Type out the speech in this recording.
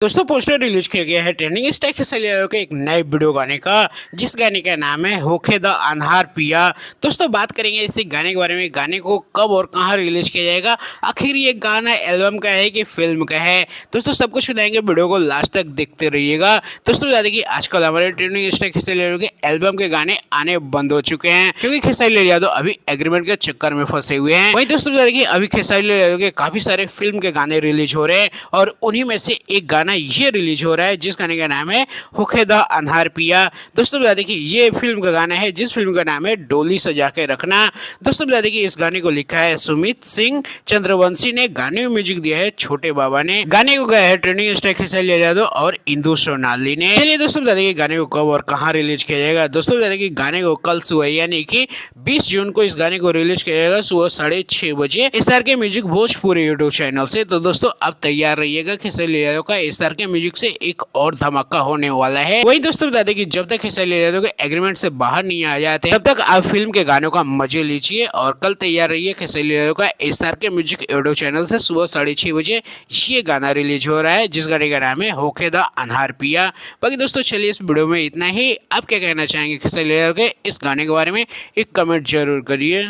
दोस्तों poster release किया गया है ट्रेंडिंग स्टार खेसारी के एक नए वीडियो गाने का, जिस गाने का नाम है होखे द अंधार पिया। दोस्तों बात करेंगे इसी गाने के बारे में, गाने को कब और कहां रिलीज किया जाएगा, आखिर ये गाना एल्बम का है कि फिल्म का है। दोस्तों सब कुछ बताएंगे, वीडियो को लास्ट तक देखते रहिएगा। दोस्तों बता दें कि आजकल हमारे ट्रेंडिंग स्टार खेसारी के एल्बम के गाने आने बंद हो चुके हैं, क्योंकि खेसारी यादव अभी एग्रीमेंट के चक्कर में फंसे हुए हैं। वहीं दोस्तों बता दें कि अभी खेसारी यादव के काफी सारे फिल्म के गाने रिलीज हो रहे हैं, और उन्हीं में से एक गाना ये रिलीज हो रहा है जिस गाने का नाम है होखे द अंधार पिया। दोस्तों बता दें कि ये फिल्म का गाना है जिस फिल्म का नाम है डोली सजा के रखना। दोस्तों बता दें कि इस गाने को लिखा है सुमित सिंह चंद्रवंशी ने, गाने में म्यूजिक दिया है छोटे बाबा ने, गाने को गाया है ट्रेंडिंग स्टार खेसारी यादव और इंदु सोनाली ने। चलिए दोस्तों बता दें कि गाने को कब और कहां रिलीज किया जाएगा। दोस्तों बता दें कि गाने को कल सुबह यानी कि 20 जून को इस गाने को रिलीज किया जाएगा सुबह 6:30 बजे SR के म्यूजिक भोजपुरी यूट्यूब चैनल से। तो दोस्तों अब तैयार रहिएगा, खेसारी यादव का SR के म्यूजिक से एक और धमाका होने वाला है। वही दोस्तों बता दें कि जब तक खेसारी यादव के एग्रीमेंट से बाहर नहीं आ जाते तब तक आप फिल्म के गानों का मजे लीजिए, और कल तैयार रहिए खेसारी यादव का SR के म्यूजिक यूट्यूब चैनल से सुबह 6:30 बजे ये गाना रिलीज हो रहा है जिस गाने का नाम है होखे द अंधार पिया। बाकी दोस्तों चलिए इस वीडियो में इतना ही। आप क्या कहना चाहेंगे खेसारी यादव के इस गाने के बारे में, एक कमेंट जरूर करिए।